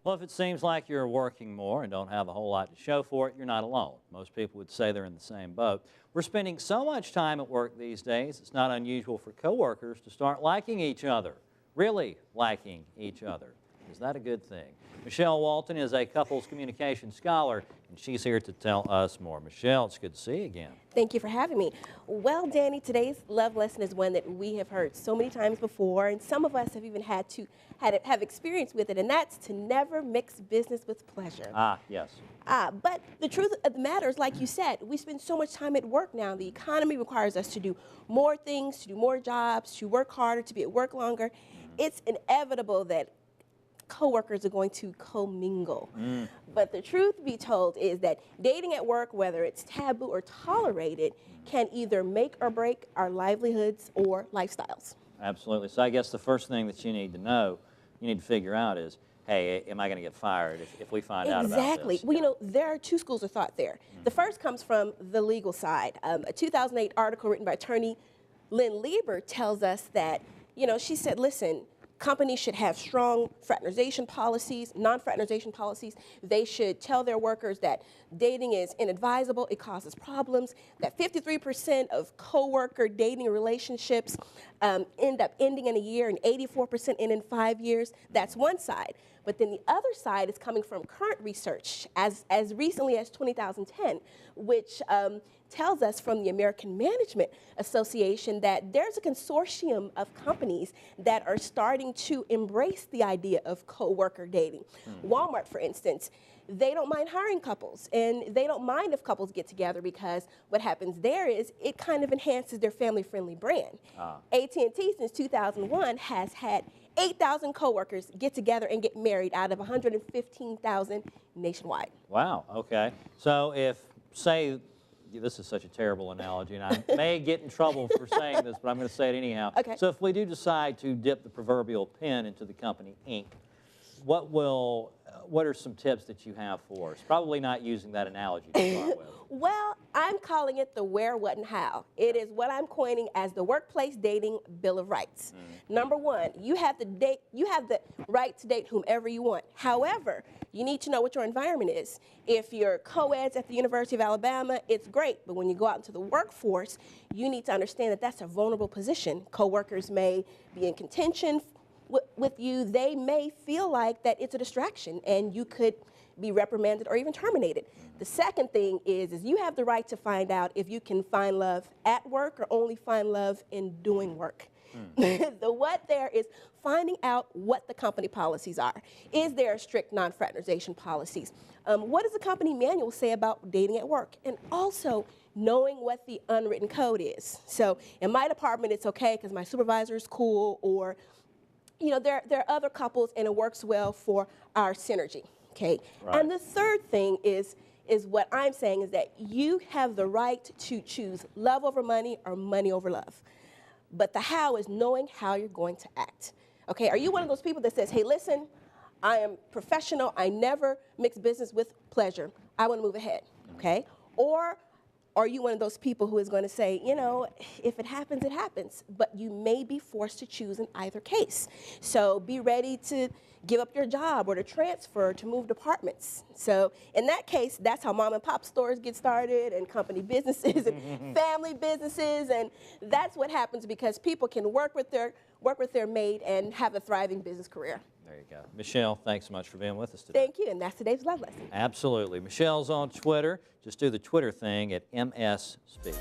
Well, if it seems like you're working more and don't have a whole lot to show for it, you're not alone. Most people would say they're in the same boat. We're spending so much time at work these days, it's not unusual for coworkers to start liking each other, really liking each other. Is that a good thing? Michelle Walton is a couples communication scholar, and she's here to tell us more. Michelle, it's good to see you again. Thank you for having me. Well, Danny, today's love lesson is one that we have heard so many times before, and some of us have even have experience with it, and that's to never mix business with pleasure. Ah, yes. But the truth of the matter is, like you said, we spend so much time at work now. The economy requires us to do more things, to do more jobs, to work harder, to be at work longer. It's inevitable that coworkers are going to commingle. But the truth be told is that dating at work, whether it's taboo or tolerated, can either make or break our livelihoods or lifestyles. Absolutely. So I guess the first thing that you need to know, you need to figure out is, hey, am I going to get fired if we find out about this? Exactly. Well, you know, there are two schools of thought there. The first comes from the legal side. A 2008 article written by attorney Lynn Lieber tells us that, you know, she said, listen, companies should have strong fraternization policies, non-fraternization policies. They should tell their workers that dating is inadvisable, it causes problems, that 53% of coworker dating relationships end up ending in a year and 84% end in 5 years. That's one side. But then the other side is coming from current research as recently as 2010, which tells us from the American Management Association that there's a consortium of companies that are starting to embrace the idea of coworker dating. Walmart, for instance, they don't mind hiring couples, and they don't mind if couples get together because what happens there is it kind of enhances their family-friendly brand. AT&T since 2001 has had 8,000 coworkers get together and get married out of 115,000 nationwide. Wow, okay. So if, say, this is such a terrible analogy, and I may get in trouble for saying this, but I'm going to say it anyhow. Okay. So if we do decide to dip the proverbial pen into the company ink, what are some tips that you have for us? Probably not using that analogy to start with. Well, I'm calling it the where, what, and how. It is what I'm coining as the workplace dating Bill of Rights. Number one, you have the right to date whomever you want. However, you need to know what your environment is. If you're co-eds at the University of Alabama, it's great, but when you go out into the workforce, you need to understand that that's a vulnerable position. Coworkers may be in contention with you. They may feel like that it's a distraction and you could be reprimanded or even terminated. The second thing is you have the right to find out if you can find love at work or only find love in doing work. The what there is finding out what the company policies are. Is there strict non-fraternization policies? What does the company manual say about dating at work? And also knowing what the unwritten code is. So in my department, it's okay because my supervisor is cool, or you know, there are other couples and it works well for our synergy, okay? Right. And the third thing is what I'm saying is that you have the right to choose love over money or money over love. But the how is knowing how you're going to act, okay? Are you one of those people that says, hey, listen, I am professional, I never mix business with pleasure, I want to move ahead, okay? Or are you one of those people who is going to say, you know, if it happens, it happens, but you may be forced to choose in either case. So be ready to give up your job or to transfer, to move departments. So in that case, that's how mom and pop stores get started and company businesses and family businesses, and that's what happens because people can work with their mate and have a thriving business career. There you go. Michelle, thanks so much for being with us today. Thank you, and that's today's love lesson. Absolutely. Michelle's on Twitter. Just do the Twitter thing at MS Speak.